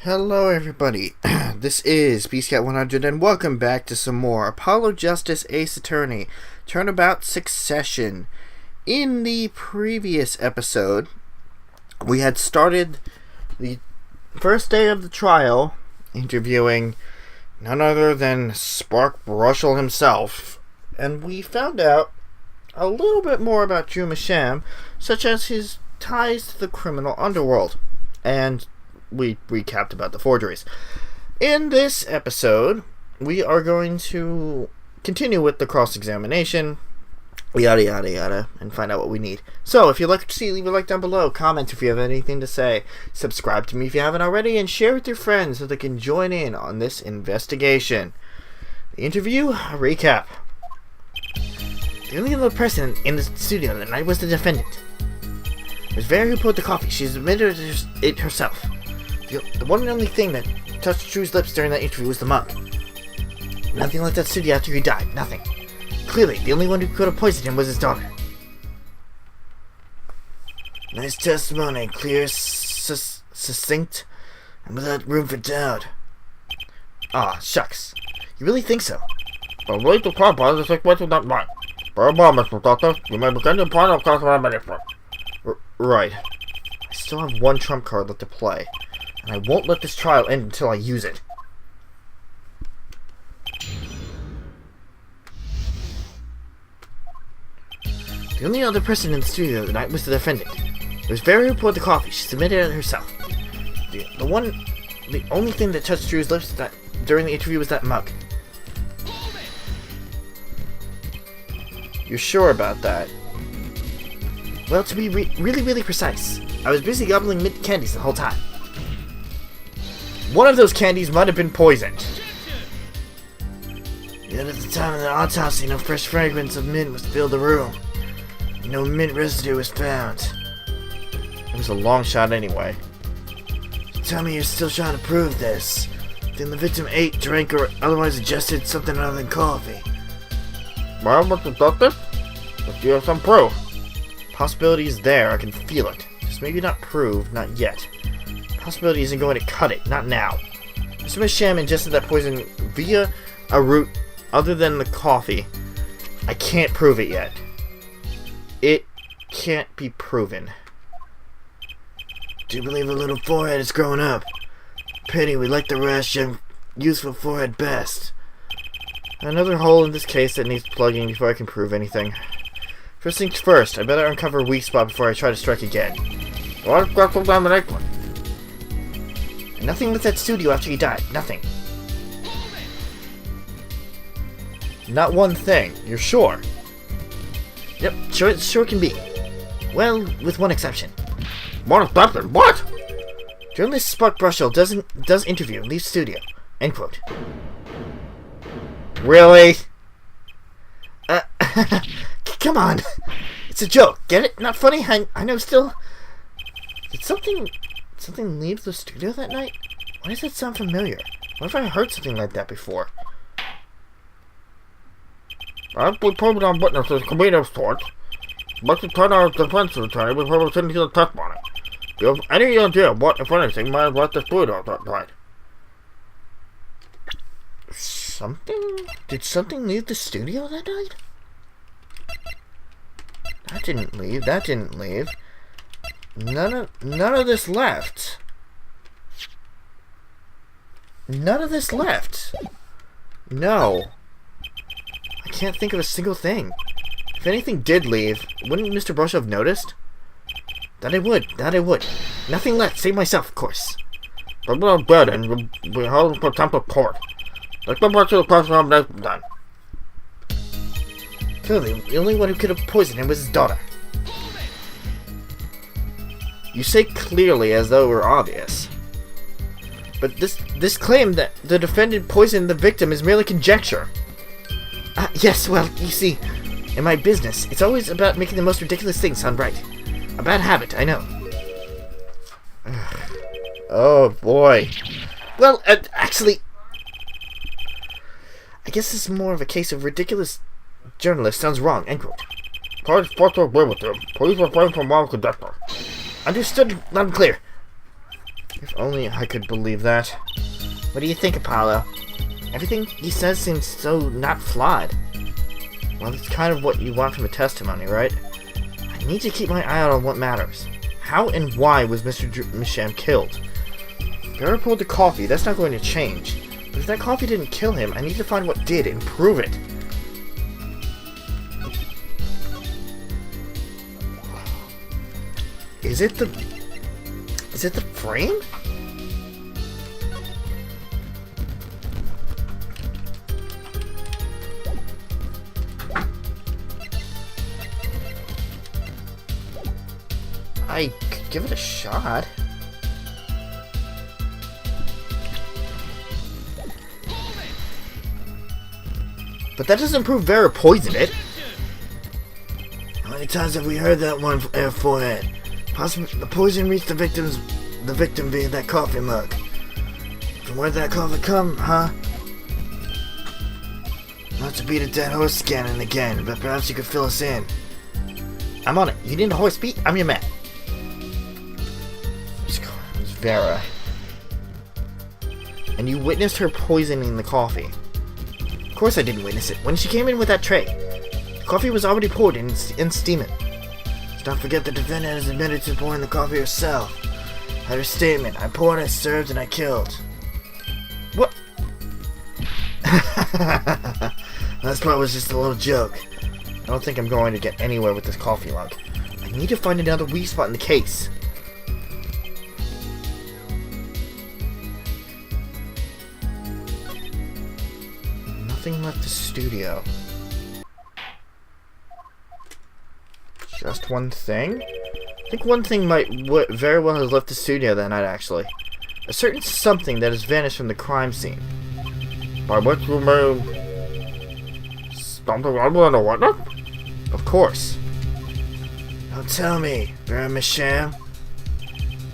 Hello everybody, this is PeaceCat100 and welcome back to some more Apollo Justice Ace Attorney Turnabout Succession. In the previous episode, we had started the first day of the trial interviewing none other than Spark Russell himself, and we found out a little bit more about Drew Masham, such as his ties to the criminal underworld, and we recapped about the forgeries. In this episode, we are going to continue with the cross-examination, yada yada yada, and find out what we need. So, if you'd like to see, leave a like down below, comment if you have anything to say, subscribe to me if you haven't already, and share with your friends so they can join in on this investigation. The interview recap. The only other person in the studio that night was the defendant. It was Vera who poured the coffee. She admitted it herself. The one and only thing that touched Drew's lips during that interview was the mug. Nothing like that studio after he died. Nothing. Clearly, the only one who could have poisoned him was his daughter. Nice testimony. Clear, succinct, and without room for doubt. Aw, shucks. You really think so? The way to compound is like what's not mine. Very well, Mr. Doctor. You may begin your plan of cross-examination. Right. I still have one trump card left to play, and I won't let this trial end until I use it. The only other person in the studio that night was the defendant. It was Vera who poured the coffee. She submitted it herself. The only thing that touched Drew's lips during the interview was that mug. You're sure about that? Well, to be really precise, I was busy gobbling mint candies the whole time. One of those candies might have been poisoned. Yet at the time of the autopsy, no fresh fragrance of mint was filled the room. No mint residue was found. It was a long shot anyway. Tell me you're still trying to prove this. Then the victim ate, drank, or otherwise ingested something other than coffee. Well, Mr. Doctor, let's give some proof. Possibility is there, I can feel it. Just maybe not prove, not yet. Possibility isn't going to cut it, not now. Mr. Masham ingested that poison via a route other than the coffee. I can't prove it yet. It can't be proven. Do you believe a little forehead is growing up? Pity we like the rash young, useful forehead best. Another hole in this case that needs plugging before I can prove anything. First things first, I better uncover a weak spot before I try to strike again. Let's go down the next one. Nothing with that studio after he died. Nothing. Not one thing. You're sure? Yep, sure can be. Well, with one exception. What exception? What? Journalist Spark Russell does interview, leaves studio. End quote. Really? Come on. It's a joke. Get it? Not funny? I know still. Did something leave the studio that night? Why does that sound familiar? What if I heard something like that before? I've been told on witnesses convenience court. But to turn our defense attorney before we send you the testimony. Do you have any idea what, if anything, might have left the studio that night? Something? Did something leave the studio that night? That didn't leave. None of this left. None of this left. No. I can't think of a single thing. If anything did leave, wouldn't Mr. Brush have noticed? That I would. Nothing left, save myself, of course. But we're dead and we held for contempt of court. Let's go back to the person I'm next done. Clearly, the only one who could have poisoned him was his daughter. You say clearly as though it were obvious. But this claim that the defendant poisoned the victim is merely conjecture. Yes, well, you see, in my business, it's always about making the most ridiculous things sound right. A bad habit, I know. Oh, boy. Well, actually, I guess this is more of a case of ridiculous journalist sounds wrong, end quote. Parties forced to agree with you. Please refrain from wild conjecture. Understood, loud and clear. If only I could believe that. What do you think, Apollo? Everything he says seems so not flawed. Well, that's kind of what you want from a testimony, right? I need to keep my eye out on what matters. How and why was Mr. Misham killed? Vera pulled the coffee. That's not going to change. But if that coffee didn't kill him, I need to find what did and prove it. Is it the frame? I could give it a shot. But that doesn't prove Vera poisoned it. How many times have we heard that one from Air Forehead? Possibly the poison reached the victim via that coffee mug. From where did that coffee come, huh? Not to beat a dead horse again and again, but perhaps you could fill us in. I'm on it. You need a horse beat? I'm your man. It's Vera. And you witnessed her poisoning the coffee. Of course I didn't witness it. When she came in with that tray, the coffee was already poured and steaming. Don't forget the defendant has admitted to pouring the coffee herself. Had her statement, I poured, I served, and I killed. What? Last part was just a little joke. I don't think I'm going to get anywhere with this coffee mug. I need to find another weak spot in the case. Nothing left the studio. Just one thing? I think one thing might very well have left the studio that night, actually. A certain something that has vanished from the crime scene. By which you mean something other than a witness? Of course. Don't tell me, Vera Misham.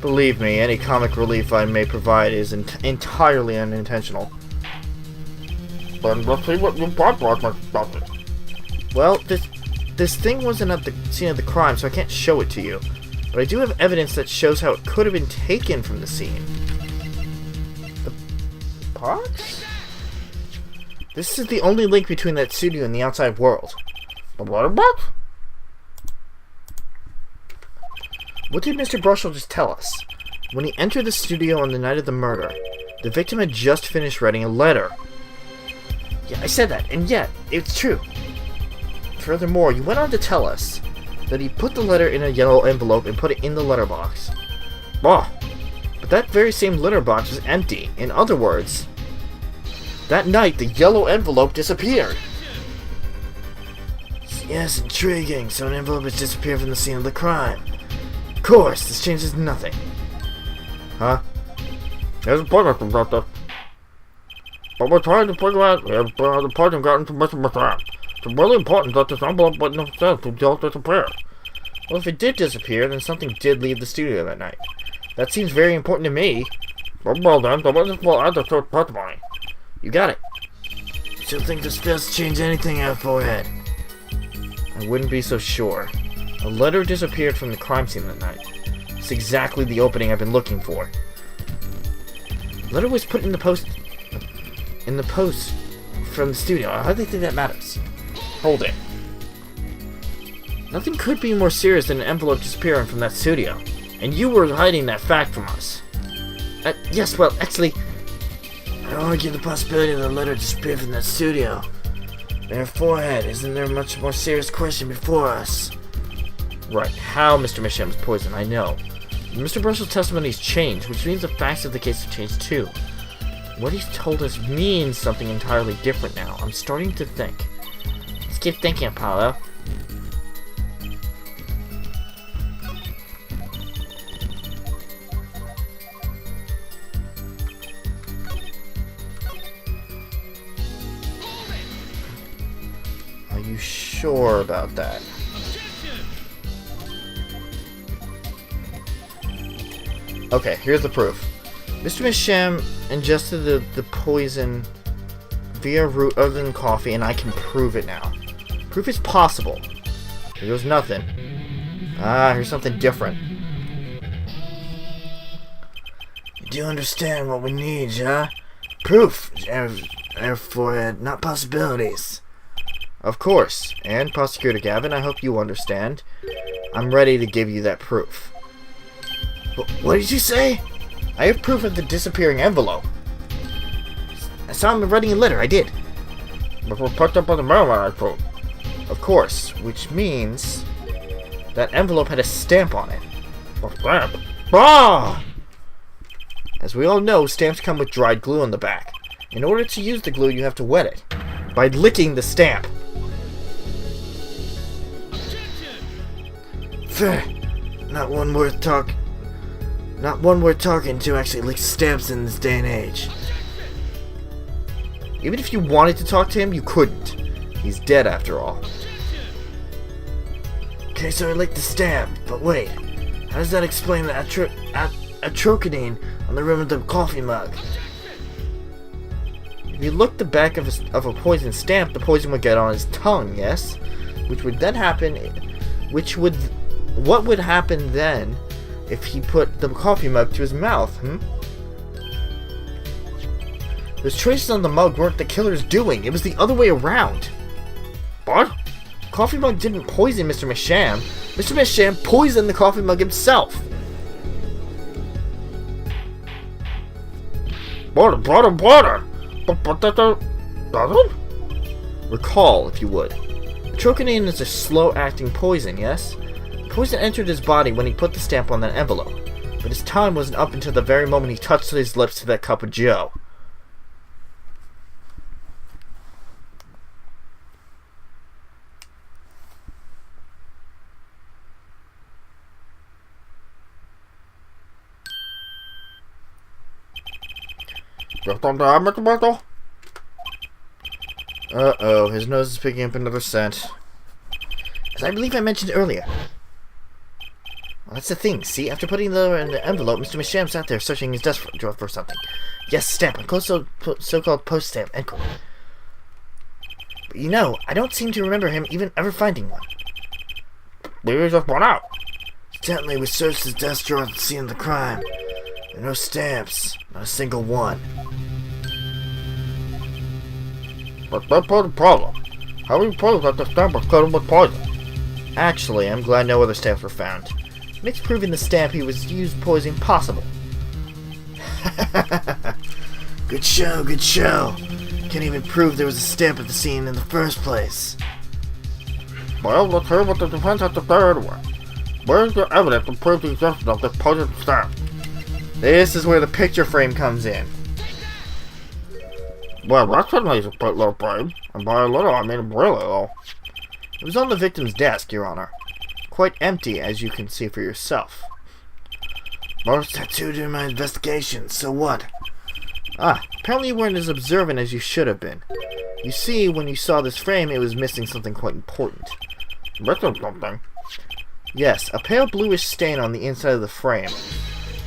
Believe me, any comic relief I may provide is entirely unintentional. Then let's see what you brought about it. Well, this thing wasn't at the scene of the crime, so I can't show it to you. But I do have evidence that shows how it could have been taken from the scene. The box? This is the only link between that studio and the outside world. The letterbox? What did Mr. Brushell just tell us? When he entered the studio on the night of the murder, the victim had just finished writing a letter. Yeah, I said that, and yet, it's true. Furthermore, you went on to tell us that he put the letter in a yellow envelope and put it in the letterbox. Oh, but that very same letterbox was empty. In other words, that night the yellow envelope disappeared. Yes, intriguing. So an envelope has disappeared from the scene of the crime. Of course, this changes nothing. Huh? There's a point about that. But we're trying to figure out if the person got information with that. It's really important that this envelope wouldn't have said to just disappear. Well, if it did disappear, then something did leave the studio that night. That seems very important to me. Well then, the witness will add the third testimony. You got it. Still think this fails to change anything out forehead? I wouldn't be so sure. A letter disappeared from the crime scene that night. It's exactly the opening I've been looking for. The letter was put in the post from the studio. How do they think that matters? Hold it. Nothing could be more serious than an envelope disappearing from that studio. And you were hiding that fact from us. Yes, well, actually, I don't argue the possibility that the letter disappeared from that studio. Their forehead, isn't there a much more serious question before us? Right, how Mr. Misham was poisoned, I know. Mr. Brushell's testimony's changed, which means the facts of the case have changed too. What he's told us means something entirely different now. I'm starting to think. Let's keep thinking, Apollo. Are you sure about that? Okay, here's the proof. Mr. Misham ingested the poison via root other than coffee, and I can prove it now. Proof is possible. Here goes nothing. Here's something different. Do you understand what we need, huh? Proof, therefore, not possibilities. Of course. And, Prosecutor Gavin, I hope you understand. I'm ready to give you that proof. What did you say? I have proof of the disappearing envelope. I saw him writing a letter, I did. But we're put up on the marijuana, I thought. Of course, which means that envelope had a stamp on it. A stamp? Ah! As we all know, stamps come with dried glue on the back. In order to use the glue, you have to wet it by licking the stamp. Not one worth talking to actually licks stamps in this day and age. Even if you wanted to talk to him, you couldn't. He's dead after all. Okay, so I licked the stamp, but wait. How does that explain the atrocadine on the rim of the coffee mug? If you look the back of a poison stamp, the poison would get on his tongue, yes? What would happen then if he put the coffee mug to his mouth, Those traces on the mug weren't the killer's doing. It was the other way around. What? Coffee mug didn't poison Mr. Masham. Mr. Masham poisoned the coffee mug himself. Water. But that doesn't? Recall, if you would. Atrocadine is a slow-acting poison, yes? The poison entered his body when he put the stamp on that envelope. But his time wasn't up until the very moment he touched his lips to that cup of joe. Uh-oh, his nose is picking up another scent. As I believe I mentioned earlier. Well, that's the thing, see? After putting the in the envelope, Mr. Masham sat there searching his desk drawer for something. Yes, stamp, a so-called post stamp, end quote. But you know, I don't seem to remember him even ever finding one. Maybe he just went out. Certainly, we searched his desk drawer at the scene of the crime. There are no stamps, not a single one. But that's part of the problem. How do you prove that the stamp was coated with poison? Actually, I'm glad no other stamps were found. Makes proving the stamp he was used poison possible. Good show. Can't even prove there was a stamp at the scene in the first place. Well, let's hear what the defense has to say anyway. Where's the evidence to prove the existence of this poison stamp? This is where the picture frame comes in. Well, that's certainly a pretty little frame. And by a little, I mean really little. It was on the victim's desk, Your Honor. Quite empty, as you can see for yourself. Well, it's tattooed in my investigation, so what? Apparently you weren't as observant as you should have been. You see, when you saw this frame, it was missing something quite important. Missing something? Yes, a pale bluish stain on the inside of the frame.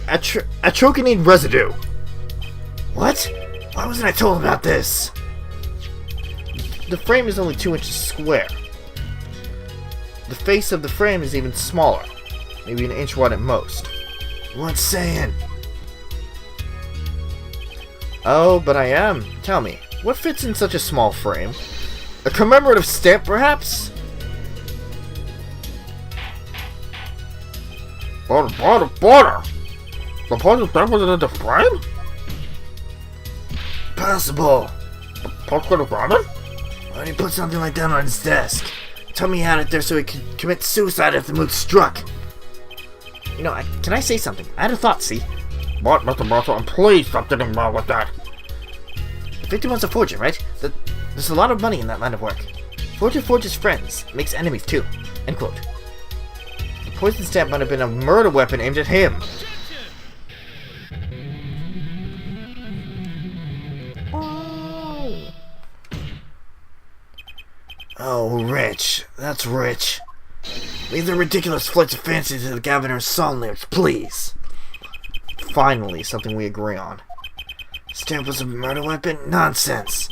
Atrocadine residue! What? Why wasn't I told about this? The frame is only 2 inches square. The face of the frame is even smaller, maybe an inch wide at most. What's saying? Oh, but I am. Tell me, what fits in such a small frame? A commemorative stamp, perhaps? Border! The poison stamp was in the frame? Possible. The post could have got it? Why did he put something like that on his desk? Tell me he had it there so he could commit suicide if the mood struck. You know, can I say something? I had a thought, see? What, Mr. Marshall? And please stop getting wrong with that. The victim was a forger, right? There's a lot of money in that line of work. Forger forges friends, makes enemies too. End quote. The poison stamp might have been a murder weapon aimed at him. Oh, rich. That's rich. Leave the ridiculous flights of fancy to the governor's song lyrics, please. Finally, something we agree on. Stamp was a murder weapon? Nonsense.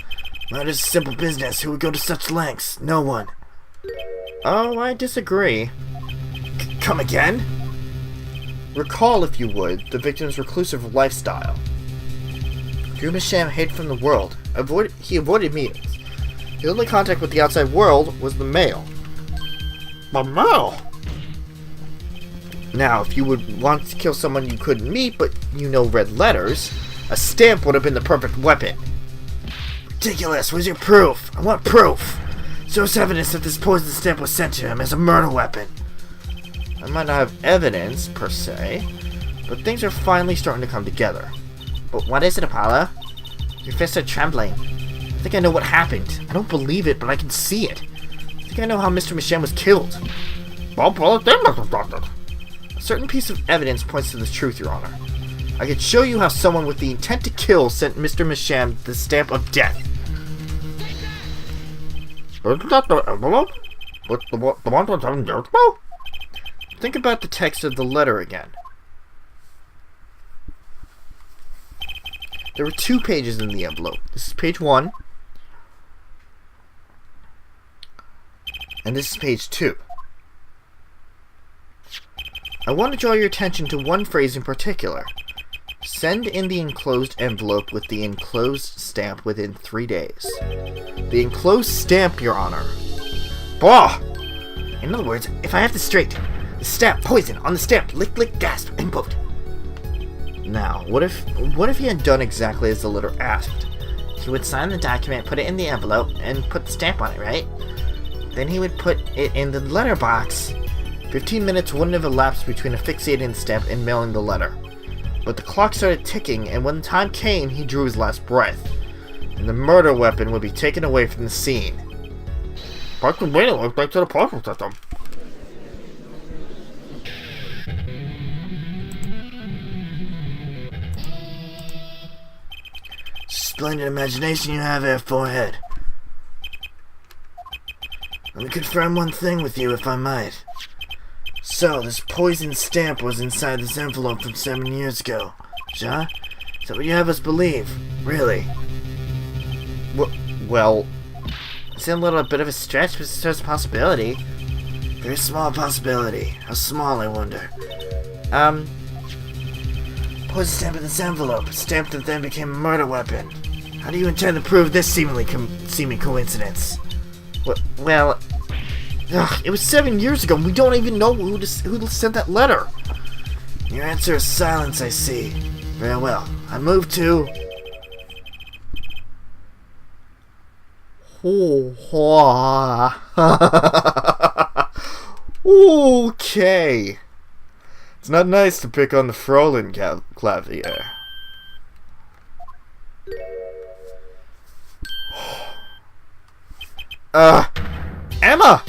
Murder's a simple business. Who would go to such lengths? No one. Oh, I disagree. Come again? Recall, if you would, the victim's reclusive lifestyle. Drew Misham hid from the world. He avoided meetings. His only contact with the outside world was the mail. The mail? Now, if you would want to kill someone you couldn't meet, but you know read letters, a stamp would have been the perfect weapon. Ridiculous! Where's your proof? I want proof! Show us evidence that this poison stamp was sent to him as a murder weapon. I might not have evidence, per se, but things are finally starting to come together. But what is it, Apollo? Your fists are trembling. I think I know what happened. I don't believe it, but I can see it. I think I know how Mr. Misham was killed. Well, it did, Mr. Doctor. A certain piece of evidence points to the truth, Your Honor. I could show you how someone with the intent to kill sent Mr. Misham the stamp of death. Isn't that the envelope? With the one from 7 years ago? Think about the text of the letter again. There were 2 pages in the envelope. This is page 1. And this is page 2. I want to draw your attention to one phrase in particular. Send in the enclosed envelope with the enclosed stamp within 3 days. The enclosed stamp, Your Honor. Bah! In other words, if I have this straight, the stamp, poison, on the stamp, lick, lick, gasp, end quote. Now, what if he had done exactly as the letter asked? He would sign the document, put it in the envelope, and put the stamp on it, right? Then he would put it in the letterbox. 15 minutes wouldn't have elapsed between affixating the stamp and mailing the letter. But the clock started ticking, and when the time came, he drew his last breath. And the murder weapon would be taken away from the scene. I could wait and look back to the parcel system. Splendid imagination you have there, forehead. Let me confirm one thing with you, if I might. So, this poison stamp was inside this envelope from 7 years ago. Ja? Is that what you have us believe? Really? Well, it's a little bit of a stretch, but it's just a possibility. Very small possibility. How small, I wonder. Poison stamp in this envelope. A stamp that then became a murder weapon. How do you intend to prove this seeming coincidence? Well... Ugh, it was 7 years ago, and we don't even know who sent that letter. Your answer is silence, I see. Very well. I move to... Okay. It's not nice to pick on the Frolin clavier. Emma!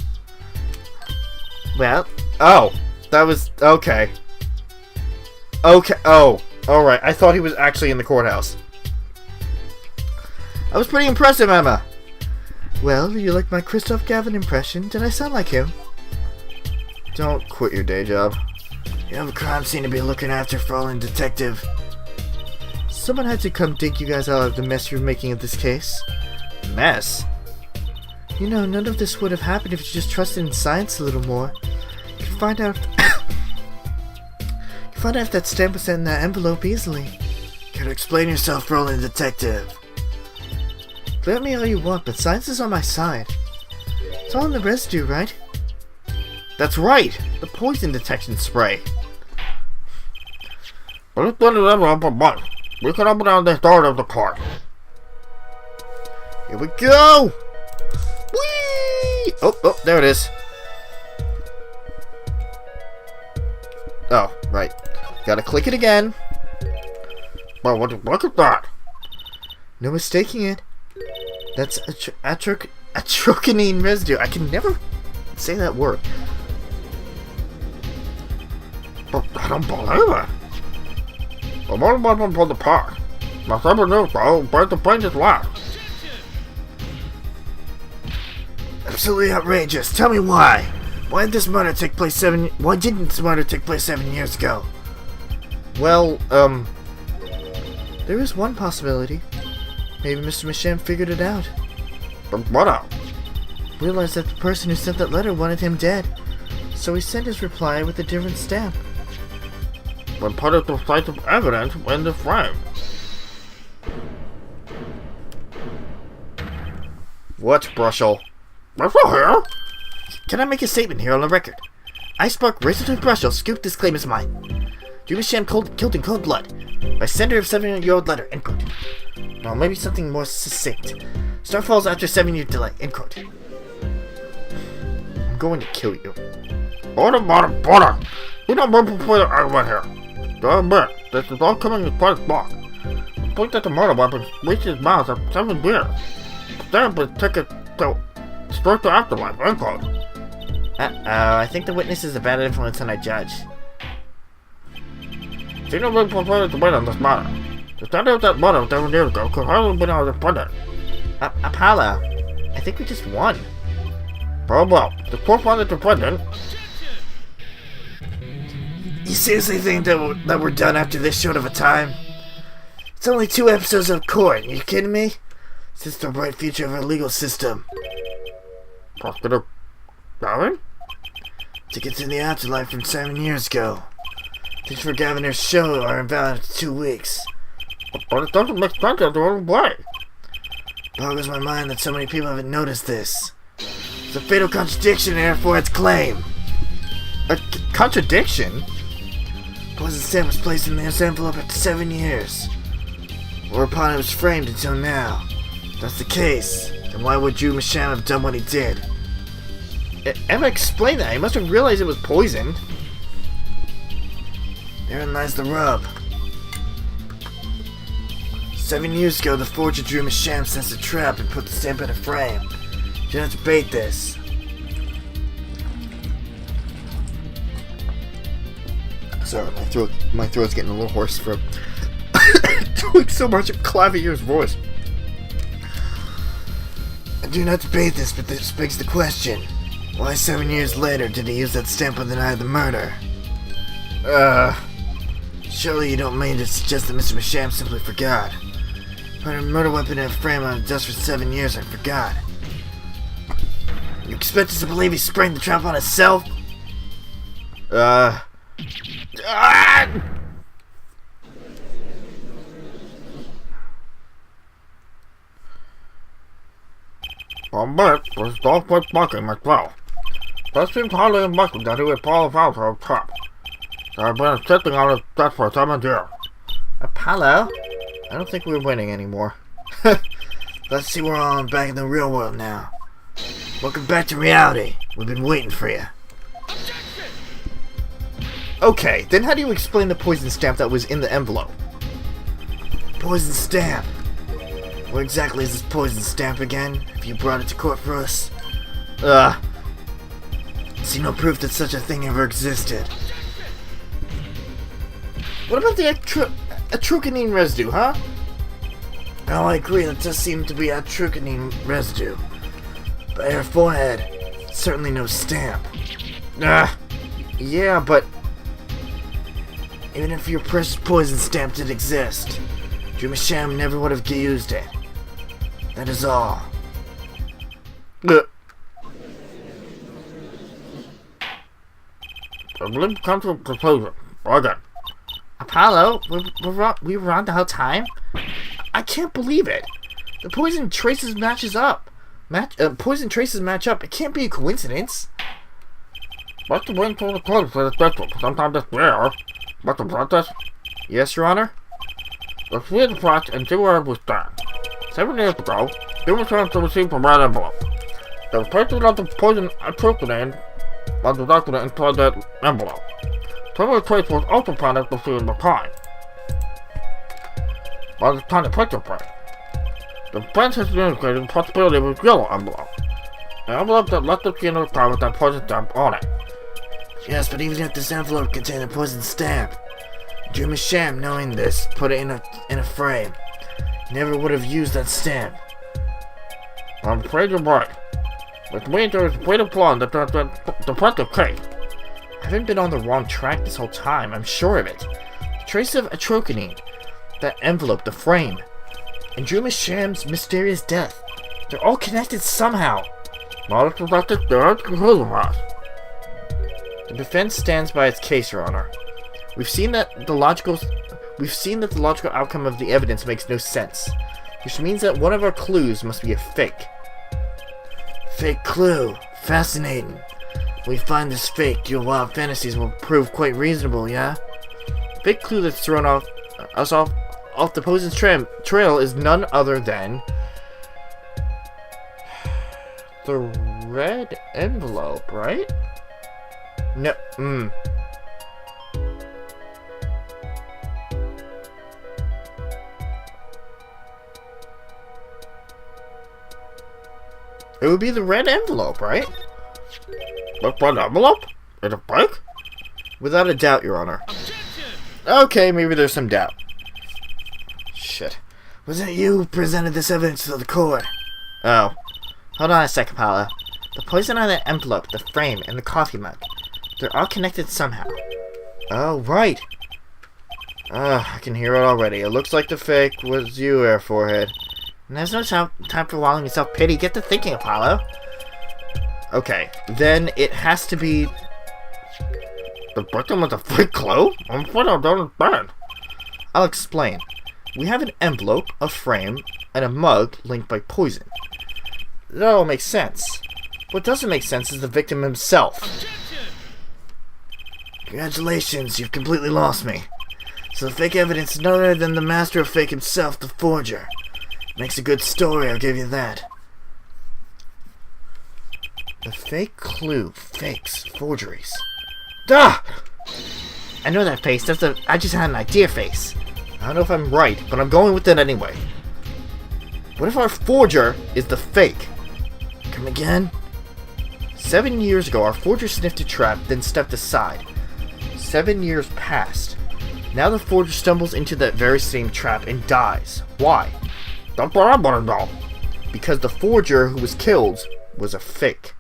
Well, oh, that was, okay. Okay, oh, alright, I thought he was actually in the courthouse. That was pretty impressive, Emma. Well, you like my Christoph Gavin impression? Did I sound like him? Don't quit your day job. You have a crime scene to be looking after, Frolin Detective. Someone had to come dig you guys out of the mess you're making of this case. Mess? You know, none of this would have happened if you just trusted in science a little more. You can find out... if that stamp was in that envelope easily. Gotta explain yourself, Roland Detective. Blame me all you want, but science is on my side. It's all in the residue, right? That's right! The poison detection spray. Well, let's put it up a month. We can open down the door of the car. Here we go! Whee! Oh, there it is. Oh, right. Gotta click it again. Well, look at that. No mistaking it. That's atrocanine residue. I can never say that word. But I don't believe it. The one weapon for the park. My seven years ago, but the brain just left. Absolutely outrageous. Tell me why. Why didn't this murder take place 7 years ago? Well, there is one possibility. Maybe Mr. Misham figured it out. What out? Realized that the person who sent that letter wanted him dead. So he sent his reply with a different stamp. when put it to decisive evidence in the frame. What, Brushel? Brushel here? Can I make a statement here on the record? I spark Razortooth Brushel scoop this claim as mine. Dream Sham killed in cold blood by sender of 7-year-old letter, end quote. Well, maybe something more succinct. Star falls after 7-year delay, end quote. I'm going to kill you. Order. We don't move before the argument here. To admit, this is all coming as part of block. The point that the murder weapon reached his mouth after 7 years. Stamp his ticket to straight to afterlife, end quote. I think the witness is a bad influence on our judge. See no reason for further debate on this matter. The standard of that murder 7 years ago could hardly have been able to defend it. Apollo, I think we just won. Very well. The court found the defendant. You seriously think that we're done after this short of a time? It's only 2 episodes of court, are you kidding me? This is the bright future of our legal system. Prosecutor Gavin? Tickets in the afterlife from 7 years ago. Tickets for Governor's show are invalid for 2 weeks. But it doesn't make sense as the own way. Boggles my mind that so many people haven't noticed this. It's a fatal contradiction in Air Force's claim. A contradiction? Poison stamp was placed in this envelope after 7 years. Whereupon it was framed until now. If that's the case, then why would Drew Masham have done what he did? Emma explained that. He must have realized it was poisoned. Therein lies the rub. 7 years ago, the forger Drew Masham sensed a trap and put the stamp in a frame. You don't have to debate this. Sorry, my throat's getting a little hoarse from doing so much of Clavier's voice. I do not debate this, but this begs the question. Why 7 years later did he use that stamp on the night of the murder? Surely you don't mean to suggest that Mr. Masham simply forgot. Put a murder weapon in a frame on a desk for 7 years and forgot. You expect us to believe he sprang the trap on himself? But was all quite blocking myself. That seems highly unlikely that he would fall out of a trap. I've been sitting on his desk for 7 years. Apollo? I don't think we're winning anymore. Let's see we're on back in the real world now. Welcome back to reality. We've been waiting for you. Okay, then how do you explain the poison stamp that was in the envelope? Poison stamp? What exactly is this poison stamp again? Have you brought it to court for us? See no proof that such a thing ever existed. What about the atrucanine residue, huh? Oh, I agree, that does seem to be atrucanine residue. But her forehead, certainly no stamp. Yeah, but even if your precious poison stamp did exist, Drew Masham never would have used it. That is all. I believe we come to a conclusion. Again. Apollo, we were on the whole time? I can't believe it. The poison traces matches up. Poison traces match up. It can't be a coincidence. But the win for the close for the special. Sometimes it's rare. But the process? Yes, Your Honor? Let's read the process and see where we stand. 7 years ago, you returned to receive a red envelope. The purchase of the poison atropine was deducted inside that envelope. Several trace was also found at the scene of the crime. By the time the picture print, the defense has indicated the possibility of a yellow envelope. An envelope that left the scene of the crime with that poison stamp on it. Yes, but even if this envelope contained a poison stamp, Drew Masham, knowing this, put it in a frame. He never would have used that stamp. I'm afraid you're right. Which means there is great flaw in the defensive case. I haven't been on the wrong track this whole time, I'm sure of it. The trace of atropine, that envelope, the frame, and Drew Masham's mysterious death. They're all connected somehow. Not as that there conclusion has. The defense stands by its case, Your Honor. We've seen that the logical outcome of the evidence makes no sense, which means that one of our clues must be a fake. Fake clue. Fascinating. When we find this fake, your wild fantasies will prove quite reasonable, yeah? Fake clue that's thrown off the poison's trail is none other than the red envelope, right? No. It would be the red envelope, right? What red envelope? Is it fake? Without a doubt, Your Honor. Okay, maybe there's some doubt. Shit. Was it you who presented this evidence to the court? Oh. Hold on a sec, Apollo. The poison on the envelope, the frame, and the coffee mug. They're all connected somehow. Oh, right. I can hear it already. It looks like the fake was you, Air Forehead. And there's no time for wallowing in self-pity. Get to thinking, Apollo. Okay, then it has to be... The victim with a fake clue? I'm afraid I don't understand. I'll explain. We have an envelope, a frame, and a mug linked by poison. That all makes sense. What doesn't make sense is the victim himself. Objection! Congratulations, you've completely lost me. So the fake evidence is none other than the master of fake himself, the forger. Makes a good story, I'll give you that. The fake clue, fakes, forgeries. Duh! I know that face. I just had an idea face. I don't know if I'm right, but I'm going with it anyway. What if our forger is the fake? Come again? 7 years ago, our forger sniffed a trap, then stepped aside. 7 years passed. Now the forger stumbles into that very same trap and dies. Why? That's what I want to know. Because the forger who was killed was a fake.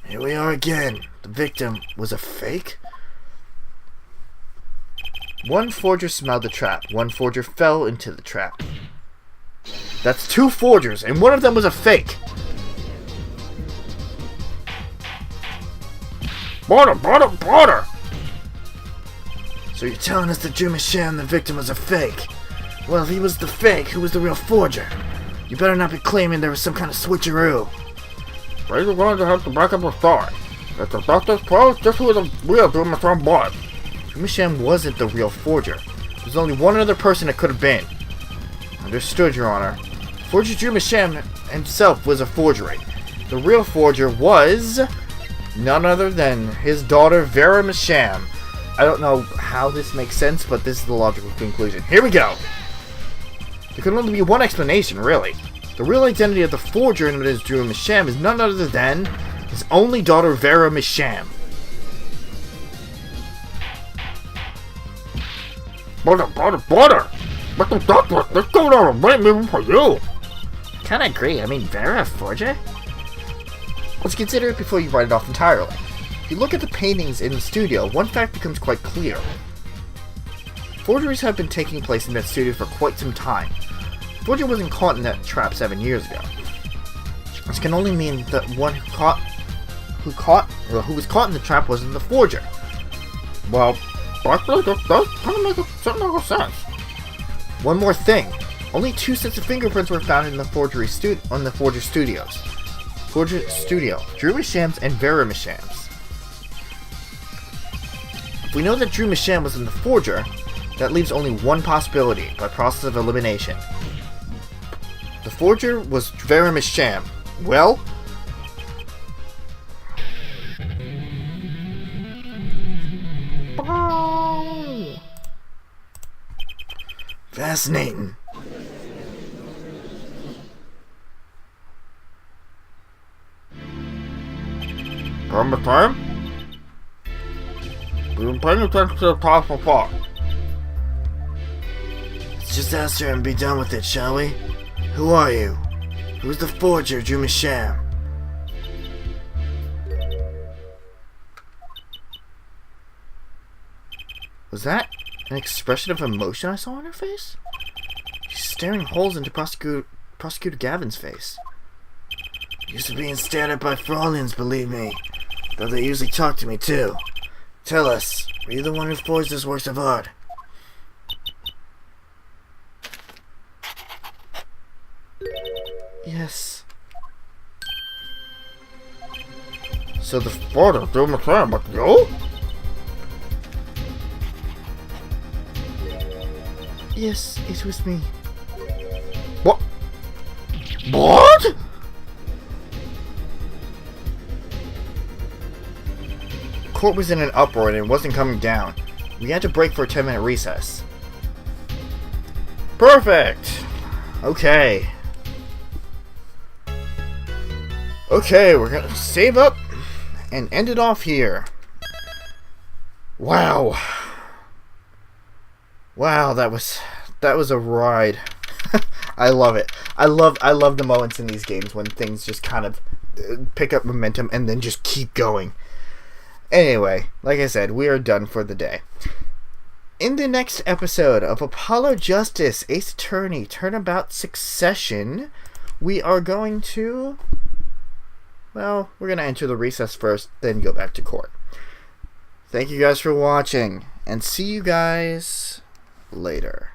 Here we are again. The victim was a fake? One forger smelled the trap. One forger fell into the trap. That's two forgers, and one of them was a fake. Border! So you're telling us that Drew Michelle, the victim, was a fake? Well, if he was the fake, who was the real forger? You better not be claiming there was some kind of switcheroo. We're going to have to back up a story. If the doctor's closed, this was the real Drew Michelle boy. Drew Michelle wasn't the real forger. There's only one other person it could have been. Understood, Your Honor. Forger Drew Michelle himself was a forgery. The real forger was none other than his daughter, Vera Michelle. I don't know how this makes sense, but this is the logical conclusion. Here we go! There can only be one explanation, really. The real identity of the forger known as Drew Michelle is none other than his only daughter, Vera Michelle. Border! But the doctor, let's go down and wait moving for you. Kinda agree. I mean, Vera, a forger? Let's consider it before you write it off entirely. If you look at the paintings in the studio, one fact becomes quite clear. Forgeries have been taking place in that studio for quite some time. The forger wasn't caught in that trap 7 years ago. This can only mean that one who was caught in the trap wasn't the forger. Well, actually, that does kind of make a sense. One more thing. Only 2 sets of fingerprints were found in the forger studios. Forger studio, Drew Michelle's and Vera Michelle's. If we know that Drew Michelle was in the forger, that leaves only one possibility by process of elimination. The forger was Vera Michelle. Well, Fascinating. From the time? We've been paying attention to the talk so far. Let's just answer and be done with it, shall we? Who are you? Who's the forger, Drew Michelle? was that an expression of emotion I saw on her face? She's staring holes into Prosecutor Gavin's face. Used to being stared at by Frauleins, believe me. Though they usually talk to me too. Tell us, Were you the one who forged this works of art? Yes. So the father threw my time, but you? Yes, it was me. What? What? Court was in an uproar and it wasn't coming down. We had to break for a 10-minute recess. Perfect! Okay. Okay, we're gonna save up and end it off here. Wow. Wow, that was a ride. I love it. I love the moments in these games when things just kind of pick up momentum and then just keep going. Anyway, like I said, we are done for the day. In the next episode of Apollo Justice, Ace Attorney, Turnabout Succession, we are going to... Well, we're going to enter the recess first, then go back to court. Thank you guys for watching, and see you guys later.